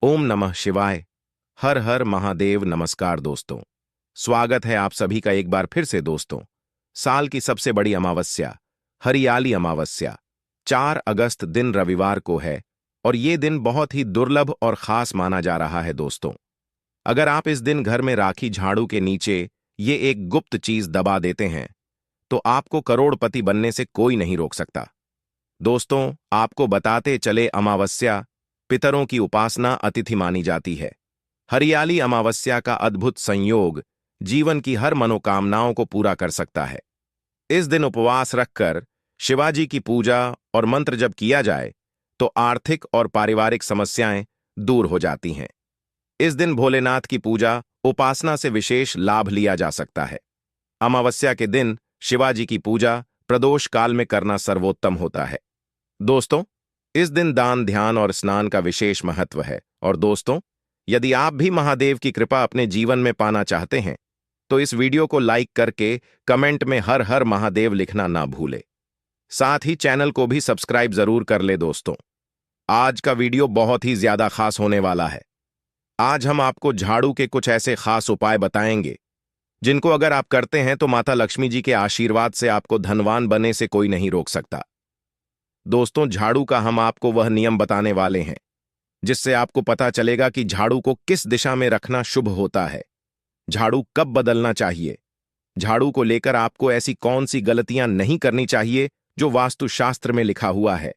ओम नमः शिवाय। हर हर महादेव। नमस्कार दोस्तों, स्वागत है आप सभी का एक बार फिर से दोस्तों। साल की सबसे बड़ी अमावस्या, हरियाली अमावस्या 4 अगस्त दिन रविवार को है और ये दिन बहुत ही दुर्लभ और खास माना जा रहा है दोस्तों। अगर आप इस दिन घर में राखी झाड़ू के नीचे ये एक गुप्त चीज दबा देते हैं तो आपको करोड़पति बनने से कोई नहीं रोक सकता। दोस्तों, आपको बताते चले, अमावस्या पितरों की उपासना अतिथि मानी जाती है। हरियाली अमावस्या का अद्भुत संयोग जीवन की हर मनोकामनाओं को पूरा कर सकता है। इस दिन उपवास रखकर शिवाजी की पूजा और मंत्र जप किया जाए तो आर्थिक और पारिवारिक समस्याएं दूर हो जाती हैं। इस दिन भोलेनाथ की पूजा उपासना से विशेष लाभ लिया जा सकता है। अमावस्या के दिन शिवाजी की पूजा प्रदोष काल में करना सर्वोत्तम होता है। दोस्तों, इस दिन दान, ध्यान और स्नान का विशेष महत्व है। और दोस्तों, यदि आप भी महादेव की कृपा अपने जीवन में पाना चाहते हैं तो इस वीडियो को लाइक करके कमेंट में हर हर महादेव लिखना ना भूले। साथ ही चैनल को भी सब्सक्राइब जरूर कर ले। दोस्तों, आज का वीडियो बहुत ही ज्यादा खास होने वाला है। आज हम आपको झाड़ू के कुछ ऐसे खास उपाय बताएंगे जिनको अगर आप करते हैं तो माता लक्ष्मी जी के आशीर्वाद से आपको धनवान बनने से कोई नहीं रोक सकता। दोस्तों, झाड़ू का हम आपको वह नियम बताने वाले हैं जिससे आपको पता चलेगा कि झाड़ू को किस दिशा में रखना शुभ होता है, झाड़ू कब बदलना चाहिए, झाड़ू को लेकर आपको ऐसी कौन सी गलतियां नहीं करनी चाहिए जो वास्तुशास्त्र में लिखा हुआ है,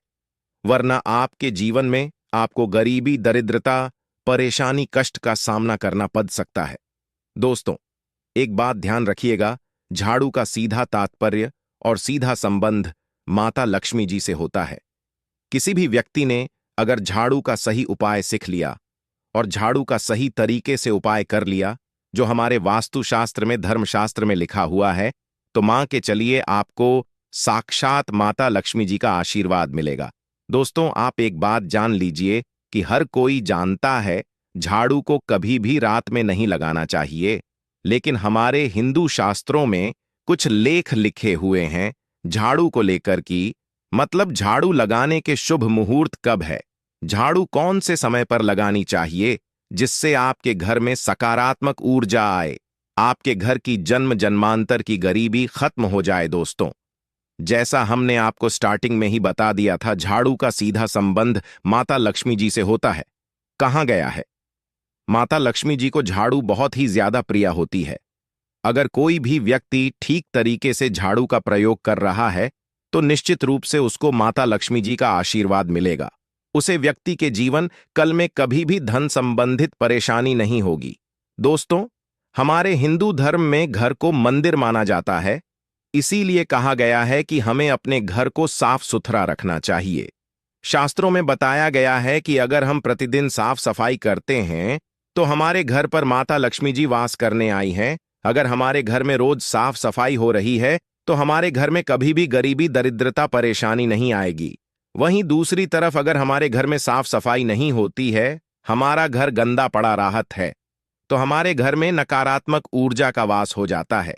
वरना आपके जीवन में आपको गरीबी, दरिद्रता, परेशानी, कष्ट का सामना करना पड़ सकता है। दोस्तों, एक बात ध्यान रखिएगा, झाड़ू का सीधा तात्पर्य और सीधा संबंध माता लक्ष्मी जी से होता है। किसी भी व्यक्ति ने अगर झाड़ू का सही उपाय सीख लिया और झाड़ू का सही तरीके से उपाय कर लिया जो हमारे वास्तुशास्त्र में, धर्मशास्त्र में लिखा हुआ है, तो मां के चलिए आपको साक्षात माता लक्ष्मी जी का आशीर्वाद मिलेगा। दोस्तों, आप एक बात जान लीजिए कि हर कोई जानता है झाड़ू को कभी भी रात में नहीं लगाना चाहिए, लेकिन हमारे हिंदू शास्त्रों में कुछ लेख लिखे हुए हैं झाड़ू को लेकर कि मतलब झाड़ू लगाने के शुभ मुहूर्त कब है, झाड़ू कौन से समय पर लगानी चाहिए जिससे आपके घर में सकारात्मक ऊर्जा आए, आपके घर की जन्म जन्मांतर की गरीबी खत्म हो जाए। दोस्तों, जैसा हमने आपको स्टार्टिंग में ही बता दिया था, झाड़ू का सीधा संबंध माता लक्ष्मी जी से होता है। कहाँ गया है? माता लक्ष्मी जी को झाड़ू बहुत ही ज्यादा प्रिय होती है। अगर कोई भी व्यक्ति ठीक तरीके से झाड़ू का प्रयोग कर रहा है तो निश्चित रूप से उसको माता लक्ष्मी जी का आशीर्वाद मिलेगा। उसे व्यक्ति के जीवन कल में कभी भी धन संबंधित परेशानी नहीं होगी। दोस्तों, हमारे हिंदू धर्म में घर को मंदिर माना जाता है, इसीलिए कहा गया है कि हमें अपने घर को साफ सुथरा रखना चाहिए। शास्त्रों में बताया गया है कि अगर हम प्रतिदिन साफ सफाई करते हैं तो हमारे घर पर माता लक्ष्मी जी वास करने आई हैं। अगर हमारे घर में रोज साफ सफाई हो रही है तो हमारे घर में कभी भी गरीबी, दरिद्रता, परेशानी नहीं आएगी। वहीं दूसरी तरफ अगर हमारे घर में साफ सफाई नहीं होती है, हमारा घर गंदा पड़ा राहत है, तो हमारे घर में नकारात्मक ऊर्जा का वास हो जाता है।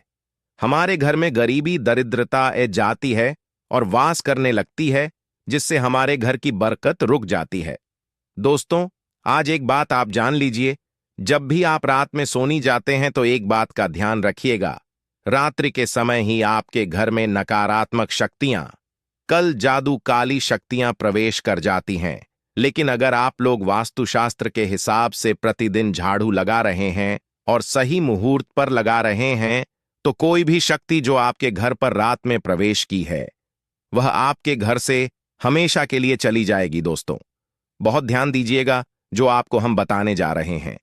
हमारे घर में गरीबी, दरिद्रता जाती है और वास करने लगती है, जिससे हमारे घर की बरकत रुक जाती है। दोस्तों, आज एक बात आप जान लीजिए, जब भी आप रात में सोने जाते हैं तो एक बात का ध्यान रखिएगा, रात्रि के समय ही आपके घर में नकारात्मक शक्तियां, कल जादू, काली शक्तियां प्रवेश कर जाती हैं। लेकिन अगर आप लोग वास्तुशास्त्र के हिसाब से प्रतिदिन झाड़ू लगा रहे हैं और सही मुहूर्त पर लगा रहे हैं तो कोई भी शक्ति जो आपके घर पर रात में प्रवेश की है वह आपके घर से हमेशा के लिए चली जाएगी। दोस्तों, बहुत ध्यान दीजिएगा जो आपको हम बताने जा रहे हैं।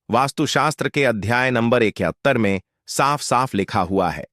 वास्तुशास्त्र के अध्याय नंबर 71 में साफ साफ लिखा हुआ है,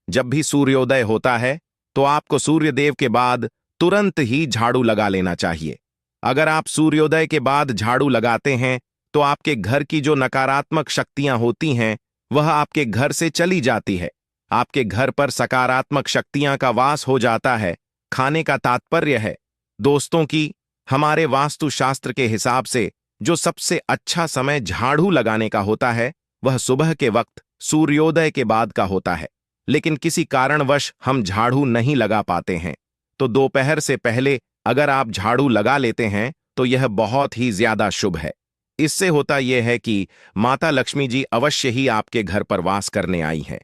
जब भी सूर्योदय होता है तो आपको सूर्यदेव के बाद तुरंत ही झाड़ू लगा लेना चाहिए। अगर आप सूर्योदय के बाद झाड़ू लगाते हैं तो आपके घर की जो नकारात्मक शक्तियां होती हैं वह आपके घर से चली जाती है, आपके घर पर सकारात्मक शक्तियां का वास हो जाता है। खाने का तात्पर्य है दोस्तों कि हमारे वास्तुशास्त्र के हिसाब से जो सबसे अच्छा समय झाड़ू लगाने का होता है वह सुबह के वक्त सूर्योदय के बाद का होता है। लेकिन किसी कारणवश हम झाड़ू नहीं लगा पाते हैं तो दोपहर से पहले अगर आप झाड़ू लगा लेते हैं तो यह बहुत ही ज्यादा शुभ है। इससे होता यह है कि माता लक्ष्मी जी अवश्य ही आपके घर पर वास करने आई हैं।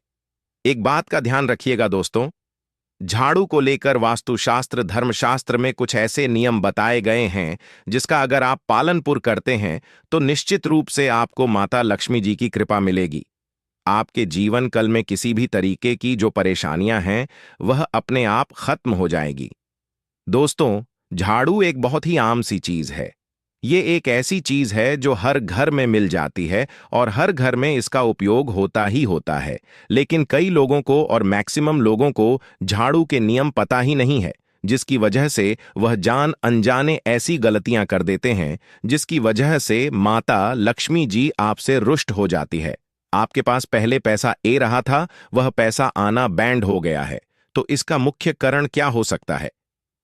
एक बात का ध्यान रखिएगा दोस्तों, झाड़ू को लेकर वास्तुशास्त्र धर्मशास्त्र में कुछ ऐसे नियम बताए गए हैं जिसका अगर आप पालनपुर करते हैं तो निश्चित रूप से आपको माता लक्ष्मी जी की कृपा मिलेगी। आपके जीवन कल में किसी भी तरीके की जो परेशानियां हैं वह अपने आप खत्म हो जाएगी। दोस्तों, झाड़ू एक बहुत ही आम सी चीज है। ये एक ऐसी चीज है जो हर घर में मिल जाती है और हर घर में इसका उपयोग होता ही होता है। लेकिन कई लोगों को और मैक्सिमम लोगों को झाड़ू के नियम पता ही नहीं है, जिसकी वजह से वह जान अनजाने ऐसी गलतियां कर देते हैं जिसकी वजह से माता लक्ष्मी जी आपसे रुष्ट हो जाती है। आपके पास पहले पैसा ए रहा था, वह पैसा आना बैंड हो गया है। तो इसका मुख्य कारण क्या हो सकता है?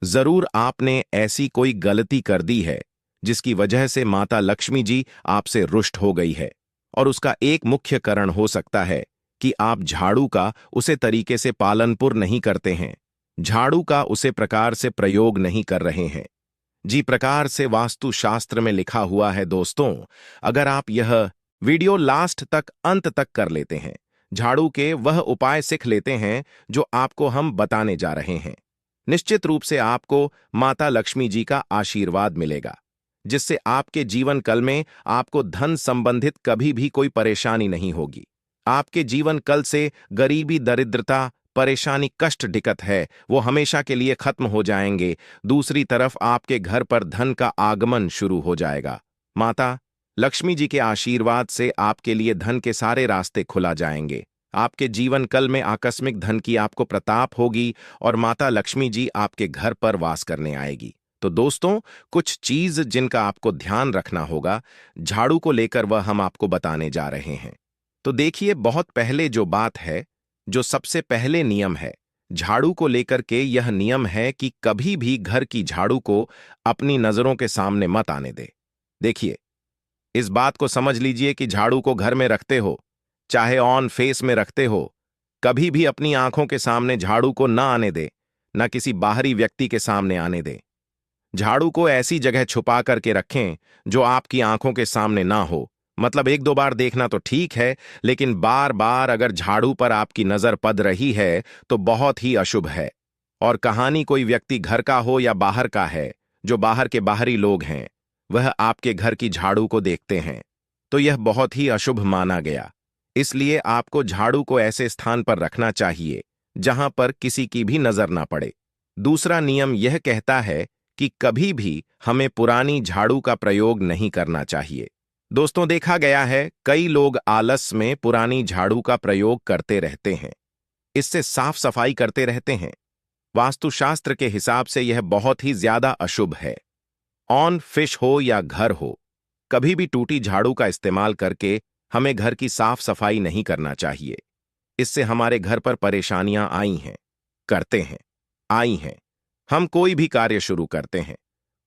जरूर आपने ऐसी कोई गलती कर दी है जिसकी वजह से माता लक्ष्मी जी आपसे रुष्ट हो गई है। और उसका एक मुख्य कारण हो सकता है कि आप झाड़ू का उसे तरीके से पालनपुर नहीं करते हैं, झाड़ू का उसे प्रकार से प्रयोग नहीं कर रहे हैं। जी प्रकार से वास्तुशास्त्र में लिखा हुआ है दोस्तों, अगर आप यह वीडियो लास्ट तक अंत तक कर लेते हैं, झाड़ू के वह उपाय सीख लेते हैं जो आपको हम बताने जा रहे हैं, निश्चित रूप से आपको माता लक्ष्मी जी का आशीर्वाद मिलेगा, जिससे आपके जीवन कल में आपको धन संबंधित कभी भी कोई परेशानी नहीं होगी। आपके जीवन कल से गरीबी, दरिद्रता, परेशानी, कष्ट, दिक्कत है वो हमेशा के लिए खत्म हो जाएंगे। दूसरी तरफ आपके घर पर धन का आगमन शुरू हो जाएगा। माता लक्ष्मी जी के आशीर्वाद से आपके लिए धन के सारे रास्ते खुला जाएंगे। आपके जीवन कल में आकस्मिक धन की आपको प्रताप होगी और माता लक्ष्मी जी आपके घर पर वास करने आएगी। तो दोस्तों, कुछ चीज जिनका आपको ध्यान रखना होगा झाड़ू को लेकर वह हम आपको बताने जा रहे हैं। तो देखिए, बहुत पहले जो बात है, जो सबसे पहले नियम है झाड़ू को लेकर के, यह नियम है कि कभी भी घर की झाड़ू को अपनी नजरों के सामने मत आने दे। देखिए, इस बात को समझ लीजिए कि झाड़ू को घर में रखते हो, चाहे ऑन फेस में रखते हो, कभी भी अपनी आंखों के सामने झाड़ू को ना आने दे, ना किसी बाहरी व्यक्ति के सामने आने दे। झाड़ू को ऐसी जगह छुपा करके रखें जो आपकी आंखों के सामने ना हो। मतलब एक दो बार देखना तो ठीक है, लेकिन बार बार अगर झाड़ू पर आपकी नजर पड़ रही है तो बहुत ही अशुभ है। और कहानी कोई व्यक्ति घर का हो या बाहर का है, जो बाहर के बाहरी लोग हैं वह आपके घर की झाड़ू को देखते हैं, तो यह बहुत ही अशुभ माना गया। इसलिए आपको झाड़ू को ऐसे स्थान पर रखना चाहिए जहां पर किसी की भी नजर ना पड़े। दूसरा नियम यह कहता है कि कभी भी हमें पुरानी झाड़ू का प्रयोग नहीं करना चाहिए। दोस्तों, देखा गया है कई लोग आलस में पुरानी झाड़ू का प्रयोग करते रहते हैं, इससे साफ सफाई करते रहते हैं। वास्तुशास्त्र के हिसाब से यह बहुत ही ज्यादा अशुभ है। ऑन फिश हो या घर हो, कभी भी टूटी झाड़ू का इस्तेमाल करके हमें घर की साफ सफाई नहीं करना चाहिए। इससे हमारे घर पर परेशानियां आई हैं, करते हैं, आई हैं। हम कोई भी कार्य शुरू करते हैं,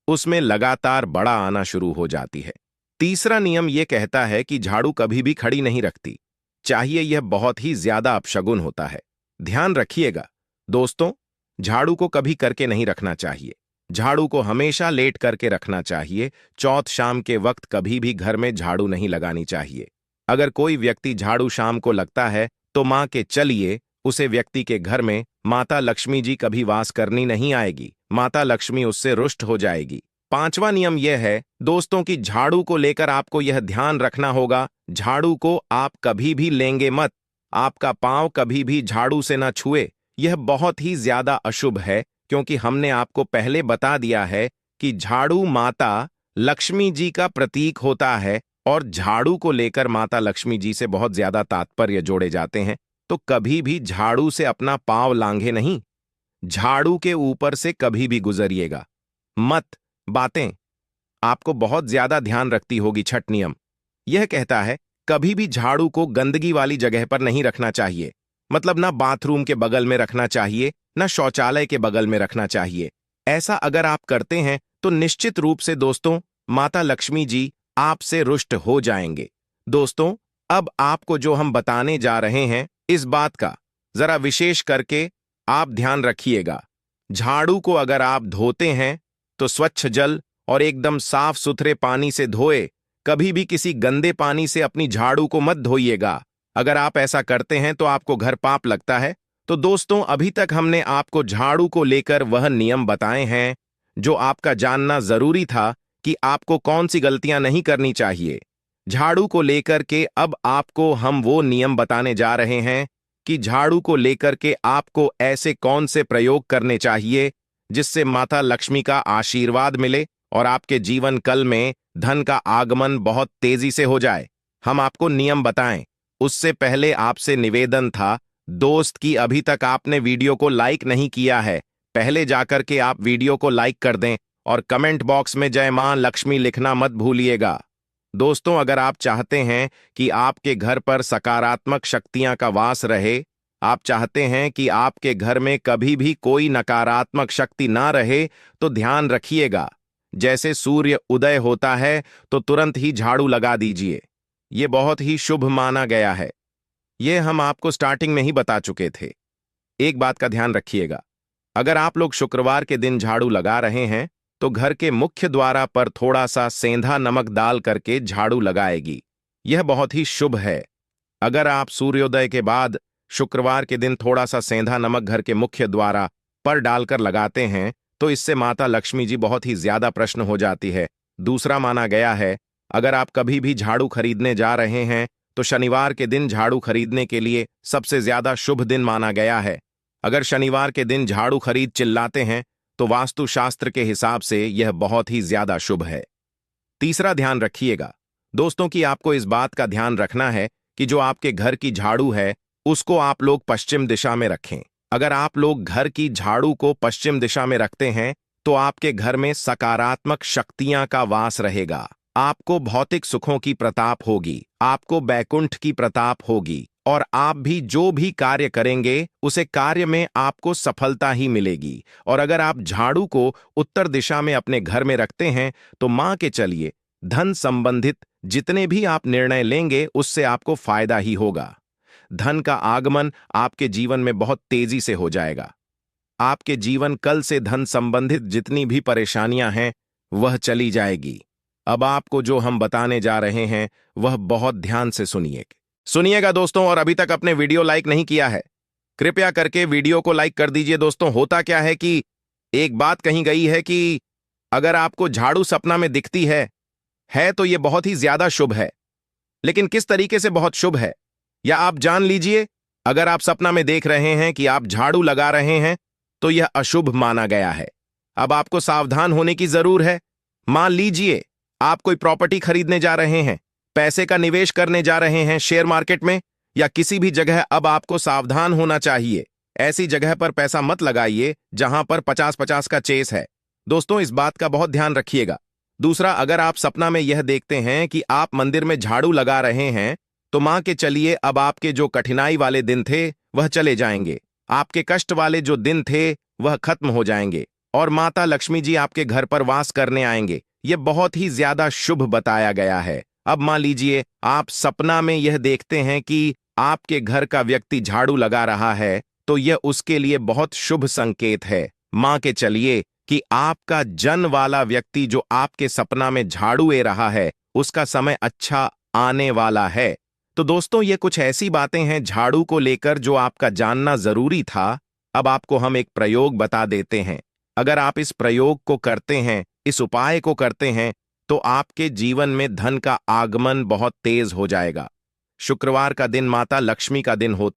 उसमें लगातार बड़ा आना शुरू हो जाती है। तीसरा नियम यह कहता है कि झाड़ू कभी भी खड़ी नहीं रखती चाहिए, यह बहुत ही ज्यादा अपशगुन होता है। ध्यान रखिएगा दोस्तों, झाड़ू को कभी करके नहीं रखना चाहिए, झाड़ू को हमेशा लेट करके रखना चाहिए। चौथ शाम के वक्त कभी भी घर में झाड़ू नहीं लगानी चाहिए। अगर कोई व्यक्ति झाड़ू शाम को लगता है तो मां के चलिए, उसे व्यक्ति के घर में माता लक्ष्मी जी कभी वास करनी नहीं आएगी, माता लक्ष्मी उससे रुष्ट हो जाएगी। पांचवा नियम यह है दोस्तों कि झाड़ू को लेकर आपको यह ध्यान रखना होगा, झाड़ू को आप कभी भी लेंगे मत, आपका पांव कभी भी झाड़ू से ना छुए। यह बहुत ही ज्यादा अशुभ है, क्योंकि हमने आपको पहले बता दिया है कि झाड़ू माता लक्ष्मी जी का प्रतीक होता है और झाड़ू को लेकर माता लक्ष्मी जी से बहुत ज्यादा तात्पर्य जोड़े जाते हैं। तो कभी भी झाड़ू से अपना पांव लांघे नहीं, झाड़ू के ऊपर से कभी भी गुजरिएगा मत। बातें आपको बहुत ज्यादा ध्यान रखती होगी। छठ नियम यह कहता है कभी भी झाड़ू को गंदगी वाली जगह पर नहीं रखना चाहिए, मतलब ना बाथरूम के बगल में रखना चाहिए, ना शौचालय के बगल में रखना चाहिए। ऐसा अगर आप करते हैं तो निश्चित रूप से दोस्तों माता लक्ष्मी जी आपसे रुष्ट हो जाएंगे। दोस्तों, अब आपको जो हम बताने जा रहे हैं इस बात का जरा विशेष करके आप ध्यान रखिएगा। झाड़ू को अगर आप धोते हैं तो स्वच्छ जल और एकदम साफ सुथरे पानी से धोए, कभी भी किसी गंदे पानी से अपनी झाड़ू को मत धोइएगा। अगर आप ऐसा करते हैं तो आपको घर पाप लगता है। तो दोस्तों, अभी तक हमने आपको झाड़ू को लेकर वह नियम बताए हैं जो आपका जानना जरूरी था कि आपको कौन सी गलतियां नहीं करनी चाहिए। झाड़ू को लेकर के अब आपको हम वो नियम बताने जा रहे हैं कि झाड़ू को लेकर के आपको ऐसे कौन से प्रयोग करने चाहिए जिससे माता लक्ष्मी का आशीर्वाद मिले और आपके जीवन कल में धन का आगमन बहुत तेजी से हो जाए। हम आपको नियम बताएं उससे पहले आपसे निवेदन था दोस्त कि अभी तक आपने वीडियो को लाइक नहीं किया है, पहले जाकर के आप वीडियो को लाइक कर दें और कमेंट बॉक्स में जय मां लक्ष्मी लिखना मत भूलिएगा। दोस्तों, अगर आप चाहते हैं कि आपके घर पर सकारात्मक शक्तियां का वास रहे, आप चाहते हैं कि आपके घर में कभी भी कोई नकारात्मक शक्ति ना रहे, तो ध्यान रखिएगा, जैसे सूर्य उदय होता है तो तुरंत ही झाड़ू लगा दीजिए। ये बहुत ही शुभ माना गया है। ये हम आपको स्टार्टिंग में ही बता चुके थे। एक बात का ध्यान रखिएगा, अगर आप लोग शुक्रवार के दिन झाड़ू लगा रहे हैं तो घर के मुख्य द्वार पर थोड़ा सा सेंधा नमक डाल करके झाड़ू लगाएगी। यह बहुत ही शुभ है। अगर आप सूर्योदय के बाद शुक्रवार के दिन थोड़ा सा सेंधा नमक घर के मुख्य द्वार पर डालकर लगाते हैं तो इससे माता लक्ष्मी जी बहुत ही ज्यादा प्रसन्न हो जाती है। दूसरा माना गया है, अगर आप कभी भी झाड़ू खरीदने जा रहे हैं तो शनिवार के दिन झाड़ू खरीदने के लिए सबसे ज्यादा शुभ दिन माना गया है। अगर शनिवार के दिन झाड़ू खरीद चिल्लाते हैं तो वास्तुशास्त्र के हिसाब से यह बहुत ही ज्यादा शुभ है। तीसरा ध्यान रखिएगा दोस्तों कि आपको इस बात का ध्यान रखना है कि जो आपके घर की झाड़ू है उसको आप लोग पश्चिम दिशा में रखें। अगर आप लोग घर की झाड़ू को पश्चिम दिशा में रखते हैं तो आपके घर में सकारात्मक शक्तियां का वास रहेगा। आपको भौतिक सुखों की प्रताप होगी, आपको बैकुंठ की प्रताप होगी और आप भी जो भी कार्य करेंगे उसे कार्य में आपको सफलता ही मिलेगी। और अगर आप झाड़ू को उत्तर दिशा में अपने घर में रखते हैं तो मान के चलिए धन संबंधित जितने भी आप निर्णय लेंगे उससे आपको फायदा ही होगा। धन का आगमन आपके जीवन में बहुत तेजी से हो जाएगा। आपके जीवन कल से धन संबंधित जितनी भी परेशानियां हैं वह चली जाएगी। अब आपको जो हम बताने जा रहे हैं वह बहुत ध्यान से सुनिएगा दोस्तों। और अभी तक अपने वीडियो लाइक नहीं किया है, कृपया करके वीडियो को लाइक कर दीजिए। दोस्तों, होता क्या है कि एक बात कही गई है कि अगर आपको झाड़ू सपना में दिखती है तो यह बहुत ही ज्यादा शुभ है। लेकिन किस तरीके से बहुत शुभ है या आप जान लीजिए। अगर आप सपना में देख रहे हैं कि आप झाड़ू लगा रहे हैं तो यह अशुभ माना गया है। अब आपको सावधान होने की जरूर है। मान लीजिए आप कोई प्रॉपर्टी खरीदने जा रहे हैं, पैसे का निवेश करने जा रहे हैं शेयर मार्केट में या किसी भी जगह, अब आपको सावधान होना चाहिए। ऐसी जगह पर पैसा मत लगाइए जहां पर 50-50 का चेस है। दोस्तों, इस बात का बहुत ध्यान रखिएगा। दूसरा, अगर आप सपना में यह देखते हैं कि आप मंदिर में झाड़ू लगा रहे हैं तो मान के चलिए अब आपके जो कठिनाई वाले दिन थे वह चले जाएंगे, आपके कष्ट वाले जो दिन थे वह खत्म हो जाएंगे और माता लक्ष्मी जी आपके घर पर वास करने आएंगे। यह बहुत ही ज्यादा शुभ बताया गया है। अब मान लीजिए आप सपना में यह देखते हैं कि आपके घर का व्यक्ति झाड़ू लगा रहा है तो यह उसके लिए बहुत शुभ संकेत है। मान के चलिए कि आपका जन वाला व्यक्ति जो आपके सपना में झाड़ू ले रहा है उसका समय अच्छा आने वाला है। तो दोस्तों, ये कुछ ऐसी बातें हैं झाड़ू को लेकर जो आपका जानना जरूरी था। अब आपको हम एक प्रयोग बता देते हैं। अगर आप इस प्रयोग को करते हैं, इस उपाय को करते हैं, तो आपके जीवन में धन का आगमन बहुत तेज हो जाएगा। शुक्रवार का दिन माता लक्ष्मी का दिन होता